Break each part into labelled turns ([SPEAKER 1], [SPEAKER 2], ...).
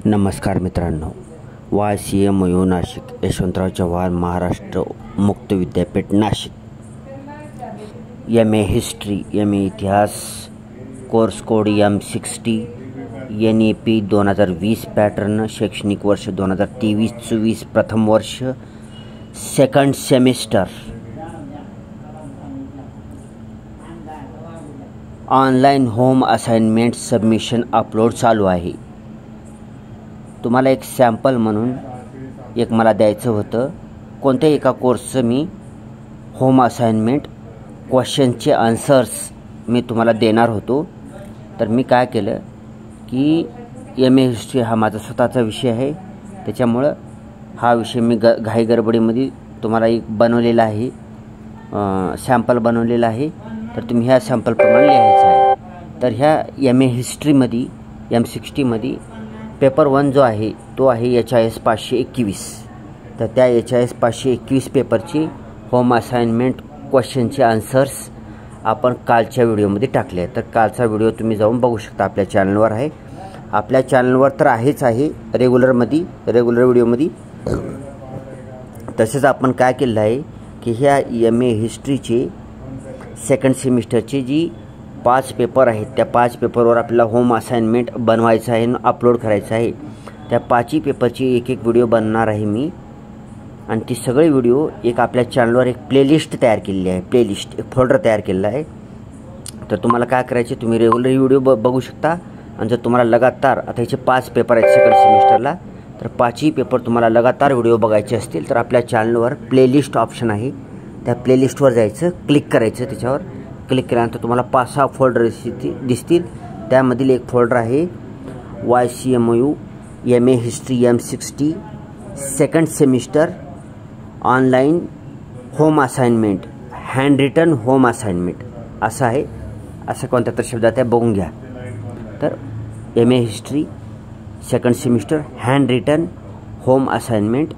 [SPEAKER 1] नमस्कार मित्रांनो, YCMU नाशिक, यशवंतराव चव्हाण महाराष्ट्र मुक्त विद्यापीठ नाशिक, MA हिस्ट्री, MA इतिहास, course code M60, NEP 2020 pattern, शैक्षणिक वर्ष 2023-24, प्रथम वर्ष, second semester. Online home assignment submission upload चालू आहे. तुम्हाला एक सॅम्पल म्हणून एक मला द्यायचं होतं. कोणत्याही एका कोर्सचं मी होम असाइनमेंट क्वेश्चनचे आन्सर्स मी तुम्हाला देणार होतो. तर मी काय केलं की MA हिस्ट्री हा माझा स्वतःचा विषय आहे, त्याच्यामुळं हा विषय मी घाई गडबडीमध्ये तुम्हाला एक बनवलेला आहे, सॅम्पल बनवलेला आहे. तर तुम्ही ह्या सॅम्पलप्रमाणे लिहायचं आहे. तर ह्या MA हिस्ट्रीमध्ये M60मध्ये पेपर 1 जो आहे तो आहे HIS 521. तर त्या HIS 521 पेपरची होम असाइनमेंट क्वेश्चनचे आन्सर्स आपण कालच्या व्हिडिओमध्ये टाकले आहेत. तर कालचा व्हिडिओ तुम्ही जाऊन बघू शकता, आपल्या चॅनलवर आहे. आपल्या चॅनलवर तर आहेच आहे रेग्युलर व्हिडिओमध्ये. तसेच आपण काय केलं आहे की ह्या MA हिस्ट्रीचे सेकंड सेमिस्टरचे जी 5 पेपर आहेत, त्या 5 पेपरवर आपल्याला होम असाइनमेंट बनवायचं आहे, अपलोड करायचं आहे. त्या 5ही पेपरची एक व्हिडिओ बनवणार आहे मी, आणि ती सगळे व्हिडिओ एक आपल्या चॅनलवर एक प्लेलिस्ट तयार केलेली आहे, एक फोल्डर तयार केलेला आहे. तर तुम्हाला काय करायचे, तुम्ही रेग्युलर व्हिडिओ बघू शकता. आणि जर तुम्हाला लगातार, आता ह्याचे 5 पेपर आहेत सेकंड सेमिस्टरला, तर 5ही पेपर तुम्हाला लगातार व्हिडिओ बघायचे असतील तर आपल्या चॅनलवर प्लेलिस्ट ऑप्शन आहे, त्या प्लेलिस्टवर जायचं, क्लिक करायचं. त्याच्यावर क्लिक केल्यानंतर तुम्हाला 5-6 फोल्डर दिसतील. त्यामधील एक फोल्डर आहे YCMU MA history M60 second semester online home assignment, handwritten home assignment असं आहे. असं कोणत्या तर शब्दात आहे, बघून घ्या. तर MA history second semester handwritten home assignment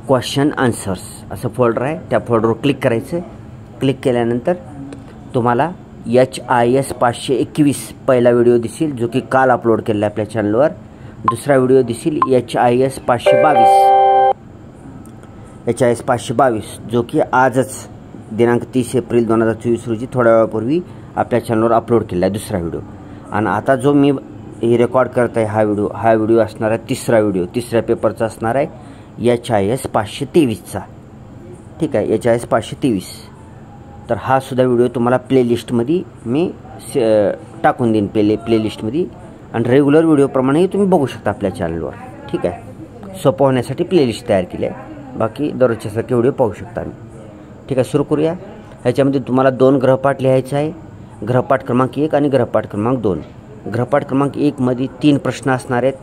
[SPEAKER 1] question answers असं फोल्डर आहे. त्या फोल्डरवर क्लिक करायचं. क्लिक केल्यानंतर तुम्हाला HIS 521 पहिला व्हिडिओ दिसेल, जो की काल अपलोड केलेला आहे आपल्या चॅनलवर. दुसरा व्हिडिओ दिसेल HIS 522, जो की आजच दिनांक 30 एप्रिल 2024 रोजी थोड्या वेळापूर्वी आपल्या चॅनलवर अपलोड केला आहे दुसरा व्हिडिओ. आणि आता जो मी रेकॉर्ड करत आहे हा व्हिडिओ असणार आहे तिसऱ्या पेपरचा असणार आहे, HIS 523चा. ठीक आहे, HIS 523. तर हा सुद्धा व्हिडिओ तुम्हाला प्लेलिस्टमध्ये मी टाकून देईन, प्लेलिस्टमध्ये. आणि रेग्युलर व्हिडिओप्रमाणेही तुम्ही बघू शकता आपल्या चॅनलवर. ठीक आहे, सोपं होण्यासाठी प्लेलिस्ट तयार केली आहे. बाकी दररोजच्यासारखे व्हिडिओ पाहू शकता मी. ठीक आहे, सुरू करूया. ह्याच्यामध्ये तुम्हाला 2 गृहपाठ लिहायचा आहे, गृहपाठ क्रमांक 1 आणि गृहपाठ क्रमांक 2. गृहपाठ क्रमांक 1 मध्ये 3 प्रश्न असणार आहेत.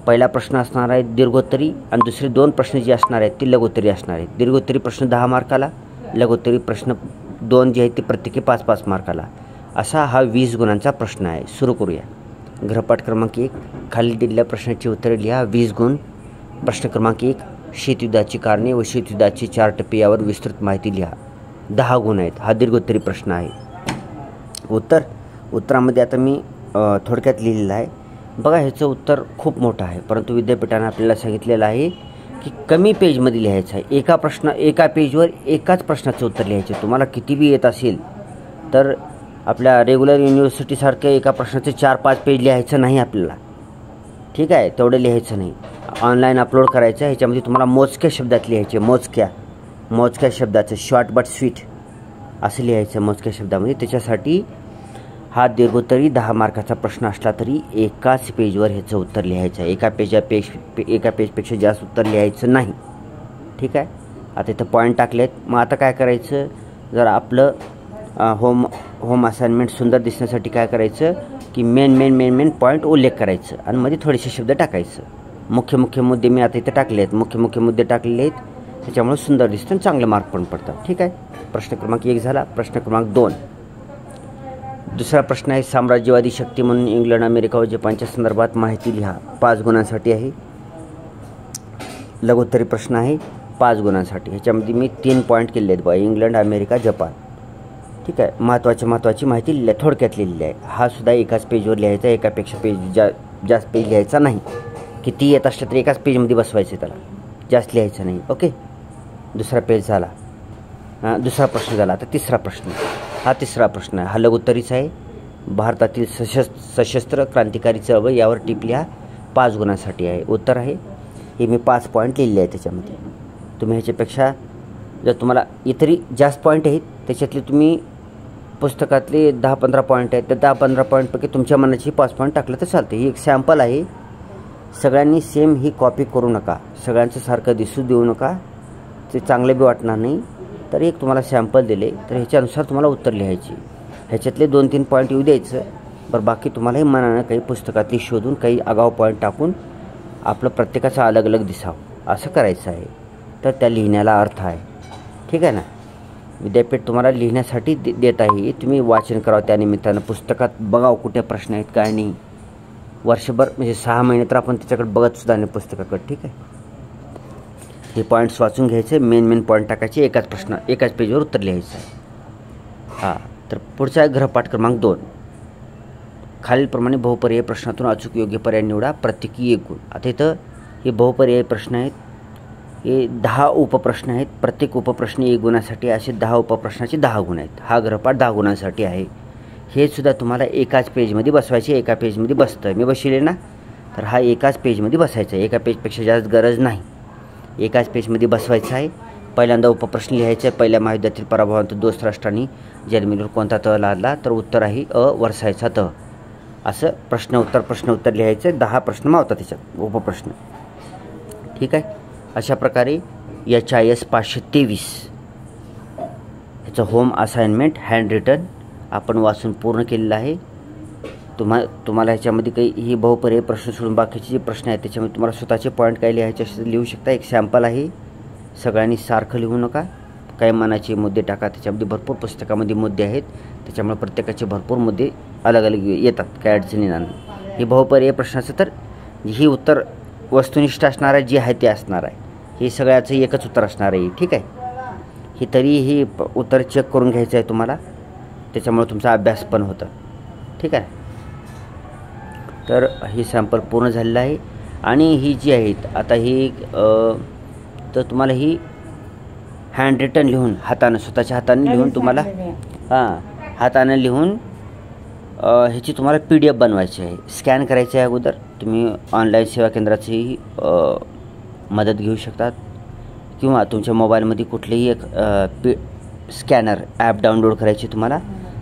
[SPEAKER 1] पहिला प्रश्न असणार आहे दीर्घोत्तरी, आणि दुसरे 2 प्रश्न जे असणार आहेत ते लघुत्तरी असणार आहेत. दीर्घोत्तरी प्रश्न 10 मार्काला, लघुत्तरी प्रश्न 2 जे आहेत ते प्रत्येकी 5-5 मार्काला. असा हा 20 गुणांचा प्रश्न आहे. सुरू करूया. गृहपाठ क्रमांक 1, खाली दिलेल्या प्रश्नाची उत्तरे लिहा, 20 गुण. प्रश्न क्रमांक 1, शीतयुद्धाची कारणे व शीतयुद्धाची 4 टप्पे यावर विस्तृत माहिती लिहा, 10 गुण आहेत. हा दीर्घोत्तरी प्रश्न आहे. उत्तरामध्ये आता मी थोडक्यात लिहिलेलं आहे. बघा, ह्याचं उत्तर खूप मोठं आहे, परंतु विद्यापीठाने आपल्याला सांगितलेलं आहे की कमी पेजमध्ये लिहायचं आहे. एका पेजवर एकाच प्रश्नाचं उत्तर लिहायचे. तुम्हाला किती बी येत असेल तर आपल्या रेग्युलर युनिव्हर्सिटीसारख्या एका प्रश्नाचे 4-5 पेज लिहायचं नाही आपल्याला. ठीक आहे, तेवढं लिहायचं नाही. ऑनलाईन अपलोड करायचं आहे. ह्याच्यामध्ये तुम्हाला मोजक्या शब्दात लिहायचे, मोजक्या शब्दाचं, शॉर्ट बट स्वीट असं लिहायचं मोजक्या शब्दामध्ये. त्याच्यासाठी हा दीर्घोत्तरी 10 मार्काचा प्रश्न असला तरी एकाच पेजवर ह्याचं उत्तर लिहायचं आहे. एका पेजपेक्षा जास्त उत्तर लिहायचं नाही. ठीक आहे, आता इथं पॉईंट टाकलेत. मग आता काय करायचं, जर आपलं होम असाइनमेंट सुंदर दिसण्यासाठी काय करायचं की मेन पॉईंट उल्लेख करायचं आणि मध्ये थोडेसे शब्द टाकायचं. मुख्य मुद्दे मी आता इथं टाकले आहेत, मुख्य मुद्दे टाकलेले आहेत, त्याच्यामुळे सुंदर दिसतं आणि चांगले मार्क पण पडतात. ठीक आहे, प्रश्न क्रमांक 1 झाला. प्रश्न क्रमांक 2, दुसरा प्रश्न आहे साम्राज्यवादी शक्ती म्हणून इंग्लंड, अमेरिका व जपानच्या संदर्भात माहिती लिहा, 5 गुणांसाठी आहे. लघुत्तरी प्रश्न आहे 5 गुणांसाठी. ह्याच्यामध्ये मी 3 पॉईंट केले आहेत बघा, इंग्लंड, अमेरिका, जपान. ठीक आहे, महत्त्वाची माहिती थोडक्यात लिहिलेली आहे. हा सुद्धा एकाच पेजवर लिहायचा, एकापेक्षा जास्त पेज लिहायचा नाही. किती येत असलं तरी एकाच पेजमध्ये बसवायचं, त्याला जास्त लिहायचं नाही. ओके, दुसरा पेज झाला. दुसरा प्रश्न झाला. आता तिसरा प्रश्न. हा तिसरा प्रश्न आहे, हा लघुत्तरीचा आहे. भारतातील सशस्त्र क्रांतिकारी चळवळ यावर टिप लिहा, 5 गुणांसाठी आहे. उत्तर आहे हे मी 5 पॉईंट लिहिले आहे त्याच्यामध्ये. तुम्ही ह्याच्यापेक्षा जर तुम्हाला इतरही जास्त पॉईंट आहेत त्याच्यातले तुम्ही पुस्तकातले 10-15 पॉईंट आहेत, तर 10-15 पॉईंटपैकी तुमच्या मनाची 5 पॉईंट टाकलं तर चालते. ही एक सॅम्पल आहे. सगळ्यांनी सेम ही कॉपी करू नका, सगळ्यांचं सारखं दिसू देऊ नका, ते चांगलं बी वाटणार नाही. तर एक तुम्हाला सॅम्पल दिले तर ह्याच्यानुसार तुम्हाला उत्तर लिहायची. ह्याच्यातले 2-3 पॉईंट येऊ द्यायचं. बरं, बाकी तुम्हालाही मनानं काही पुस्तकातली शोधून काही आगाऊ पॉईंट टाकून आपलं प्रत्येकाचं अलग अलग दिसावं असं करायचं आहे. तर त्या लिहिण्याला अर्थ आहे. ठीक आहे ना. विद्यापीठ तुम्हाला लिहिण्यासाठी देत आहे. तुम्ही वाचन करावं त्यानिमित्तानं, पुस्तकात बघावं कुठे प्रश्न आहेत काय नाही. वर्षभर म्हणजे 6 महिने तर आपण त्याच्याकडे बघत सुद्धा नाही पुस्तकाकडे. ठीक आहे. हे पॉईंट्स वाचून घ्यायचे, मेन पॉईंट टाकायचे, एकाच पेजवर उत्तर लिहायचं आहे. हां, तर पुढचा आहे गृहपाठ क्रमांक 2. खालीलप्रमाणे बहुपर्यायी प्रश्नातून अचूक योग्य पर्याय निवडा, प्रत्येकी 1 गुण. आता इथं हे बहुपर्यायी प्रश्न आहेत. हे 10 उपप्रश्न आहेत. प्रत्येक उपप्रश्न 1 गुणासाठी, असे 10 उपप्रश्नाचे 10 गुण आहेत. हा गृहपाठ 10 गुणांसाठी आहे. हे सुद्धा तुम्हाला एकाच पेजमध्ये बसवायचे. एका पेजमध्ये बसतं, मी बसले ना, तर हा एकाच पेजमध्ये बसायचा. एका पेजपेक्षा जास्त गरज नाही, एकाच पेजमध्ये बसवायचं आहे. पहिल्यांदा उपप्रश्न लिहायचं आहे. पहिल्या महायुद्धातील पराभवानंतर दोस्त राष्ट्रांनी जर्मनीवर कोणता तह लादला, तर उत्तर आहे वर्सायचा तह. असं प्रश्न उत्तर लिहायचं. 10 प्रश्न मावतात त्याच्यात उपप्रश्न. ठीक आहे. अशा प्रकारे HIS 523 ह्याचं होम असाइनमेंट हँड रिटन आपण वाचून पूर्ण केलेलं आहे. तुम्हाला ह्याच्यामध्ये काही ही बहुपर्यायी प्रश्न सोडून बाकीचे जे प्रश्न आहेत त्याच्यामध्ये तुम्हाला स्वतःचे पॉईंट काय लिहायचे असेल लिहू शकता. एक सॅम्पल आहे. सगळ्यांनी सारखं लिहू नका, काही मनाचे मुद्दे टाका. त्याच्यामध्ये भरपूर पुस्तकामध्ये मुद्दे आहेत, त्याच्यामुळे प्रत्येकाचे भरपूर मुद्दे अलग अलग येतात, काही अडचणी नाही. हे बहुपर्यायी प्रश्नाचं तर ही उत्तर वस्तुनिष्ठ असणार आहे, जे आहे ते असणार आहे. हे सगळ्याचं एकच उत्तर असणार आहे. ठीक आहे. ही तरी ही उत्तर चेक करून घ्यायचं आहे तुम्हाला, त्याच्यामुळे तुमचा अभ्यास पण होतं. ठीक आहे. तर ही सॅम्पल पूर्ण झालेलं आहे. आणि ही जी आहेत आता ही तर तुम्हाला ही हँड रिटन लिहून हातानं, स्वतःच्या हाताने लिहून तुम्हाला हातानं लिहून ह्याची तुम्हाला PDF बनवायची आहे. स्कॅन करायची आहे अगोदर. तुम्ही ऑनलाईन सेवा केंद्राची मदत घेऊ शकतात, किंवा तुमच्या मोबाईलमध्ये कुठलेही एक स्कॅनर ॲप डाउनलोड करायची तुम्हाला.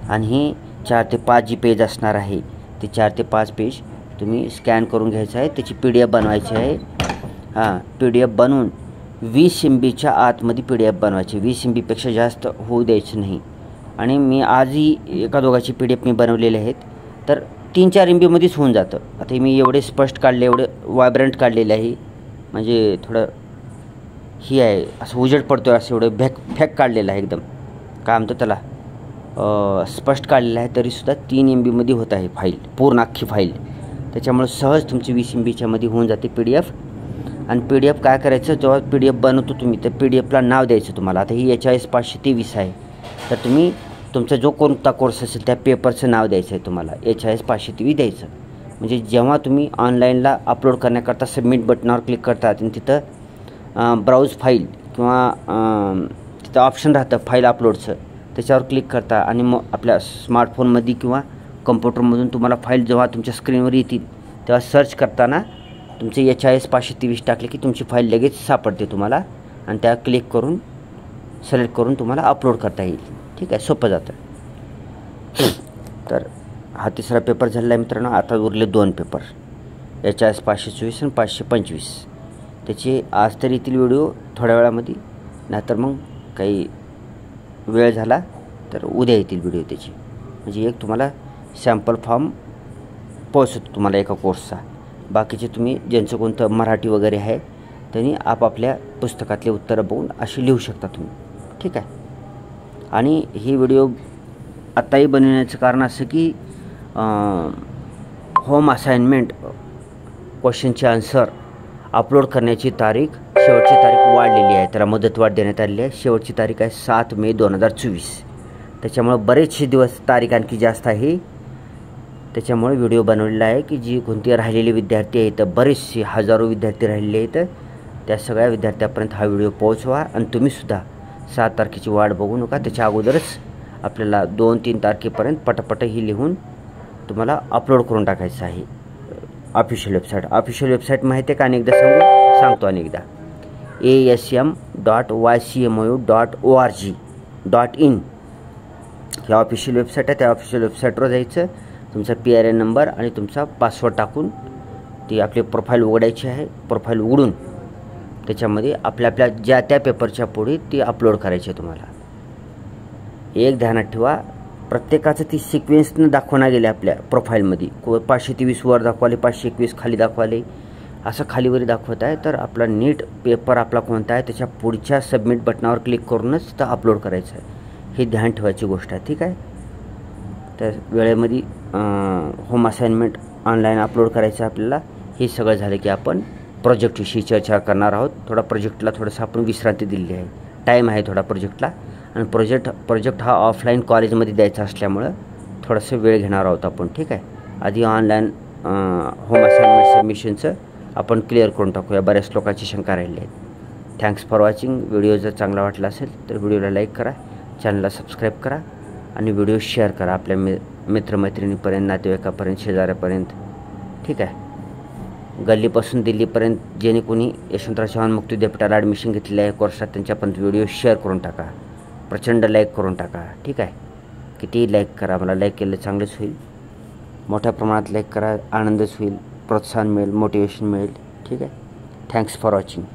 [SPEAKER 1] आणि ही 4 ते 5 जी पेज असणार आहे, ते 4 ते 5 पेज तुम्ही स्कॅन करून घ्यायचं आहे. त्याची PDF बनवायची आहे. PDF बनवून 20 MBच्या आतमध्ये PDF बनवायची. 20 MBपेक्षा जास्त होऊ द्यायचं नाही. आणि मी आजही एका दोघाची PDF मी बनवलेले आहेत, तर 3-4 MBमध्येच होऊन जातं. आता मी एवढे स्पष्ट काढले, एवढे वायब्रंट काढलेले आहे, म्हणजे थोडं ही आहे, असं उजेड पडतो आहे, असं एवढं फॅक काढलेलं आहे, एकदम काय म्हणतो त्याला स्पष्ट काढलेलं आहे. तरीसुद्धा 3 MBमध्ये होत आहे फाईल, पूर्ण अख्खी फाईल. त्याच्यामुळे सहज तुमची 20 MBच्या मध्ये होऊन जाते PDF. आणि PDF काय करायचं, जेव्हा PDF बनवतो तुम्ही तर PDFला नाव द्यायचं तुम्हाला. आता ही HIS 523 आहे, तर तुम्ही तुमचा जो कोणता कोर्स असेल त्या पेपरचं नाव द्यायचं आहे तुम्हाला. HIS 523 द्यायचं. म्हणजे जेव्हा तुम्ही ऑनलाईनला अपलोड करण्याकरता सबमिट बटनावर क्लिक करतात आणि तिथं ब्राउज फाईल किंवा तिथं ऑप्शन राहतं फाईल अपलोडचं, त्याच्यावर क्लिक करता आणि मग आपल्या स्मार्टफोनमध्ये किंवा कम्प्युटरमधून तुम्हाला फाईल जेव्हा तुमच्या स्क्रीनवर येतील तेव्हा सर्च करताना तुमचे HIS 523 टाकले की तुमची फाईल लगेच सापडते तुम्हाला. आणि त्या क्लिक करून सिलेक्ट करून तुम्हाला अपलोड करता येईल. ठीक आहे, सोपं जातं. तर हा तिसरा पेपर झालेला आहे मित्रांनो. आता उरले 2 पेपर, HIS 524 आणि 525. त्याचे आज तर येतील व्हिडिओ थोड्या वेळामध्ये, नाहीतर मग काही वेळ झाला तर उद्या येतील व्हिडिओ त्याची. म्हणजे एक तुम्हाला सॅम्पल फॉर्म पोहोचतो तुम्हाला एका कोर्सचा. बाकीचे तुम्ही ज्यांचं कोणतं मराठी वगैरे आहे त्यांनी आपापल्या पुस्तकातले उत्तरं बघून असे लिहू शकता तुम्ही. ठीक आहे. आणि ही व्हिडिओ आत्ताही बनवण्याचं कारण असं की होम असाइनमेंट क्वेश्चनचे आन्सर अपलोड करण्याची शेवटची तारीख वाढलेली आहे. त्याला मुदतवाढ देण्यात आलेली आहे. शेवटची तारीख आहे 7 मे 2024. त्याच्यामुळे बरेचसे दिवस तारीख आणखी जास्त आहे. त्याच्यामुळे व्हिडिओ बनवलेला आहे की जी कोणती राहिलेले विद्यार्थी आहेत, बरेचसे हजारो विद्यार्थी राहिलेले आहेत, त्या सगळ्या विद्यार्थ्यापर्यंत हा व्हिडिओ पोहोचवा. आणि तुम्हीसुद्धा 7 तारखेची वाट बघू नका. त्याच्या अगोदरच आपल्याला 2-3 तारखेपर्यंत पटापट ही लिहून तुम्हाला अपलोड करून टाकायचं आहे ऑफिशियल वेबसाईट. ऑफिशियल वेबसाईट माहिती आहे का? अनेकदा सांगतो अनेकदा, asm.ycmou.org.in ही ऑफिशियल वेबसाईट आहे. त्या ऑफिशियल वेबसाईटवर जायचं, तुमचा PRN नंबर आणि तुमचा पासवर्ड टाकून ती आपली प्रोफाईल उघडायची आहे. प्रोफाईल उघडून त्याच्यामध्ये आपल्या ज्या त्या पेपरच्या पुढे ती अपलोड करायची आहे तुम्हाला. एक ध्यानात ठेवा, प्रत्येकाचं ती सिक्वेन्सनं दाखवण्यात गेले आपल्या प्रोफाईलमध्ये. 523 वर दाखवाले, 521 खाली दाखवाले, असं खालीवरी दाखवत आहे. तर आपला नीट पेपर आपला कोणता आहे त्याच्या पुढच्या सबमिट बटनावर क्लिक करूनच तर अपलोड करायचं आहे. हे ध्यान ठेवायची गोष्ट आहे, ठीक आहे. तर वेळेमध्ये होम असाइनमेंट ऑनलाईन अपलोड करायचं आहे आपल्याला. हे सगळं झालं की आपण प्रोजेक्टविषयी चर्चा करणार आहोत. थोडा प्रोजेक्टला थोडंसं आपण विश्रांती दिली आहे, टाईम आहे थोडा प्रोजेक्टला. आणि प्रोजेक्ट हा ऑफलाईन कॉलेजमध्ये द्यायचा असल्यामुळं थोडंसं वेळ घेणार आहोत आपण, ठीक आहे. आधी ऑनलाईन होम असाइनमेंट सबमिशनचं आपण क्लिअर करून टाकूया. बऱ्याच लोकांची शंका राहिली आहेत. Thanks for watching. व्हिडिओ जर चांगला वाटला असेल तर व्हिडिओला लाईक करा, चॅनलला सबस्क्राईब करा आणि व्हिडिओ शेअर करा आपल्या मित्रमैत्रिणीपर्यंत, नातेवाईकापर्यंत, शेजाऱ्यापर्यंत, ठीक आहे. गल्लीपासून दिल्लीपर्यंत जेणे कोणी यशवंतराव चव्हाण मुक्त विद्यापीठाला ॲडमिशन घेतलेलं आहे कोर्सात त्यांच्यापर्यंत व्हिडिओ शेअर करून टाका, प्रचंड लाईक करून टाका, ठीक आहे. कितीही लाईक करा, मला लाईक केलं चांगलंच होईल. मोठ्या प्रमाणात लाईक करा, आनंदच होईल, प्रोत्साहन मिळेल, मोटिवेशन मिळेल, ठीक आहे. Thanks for watching.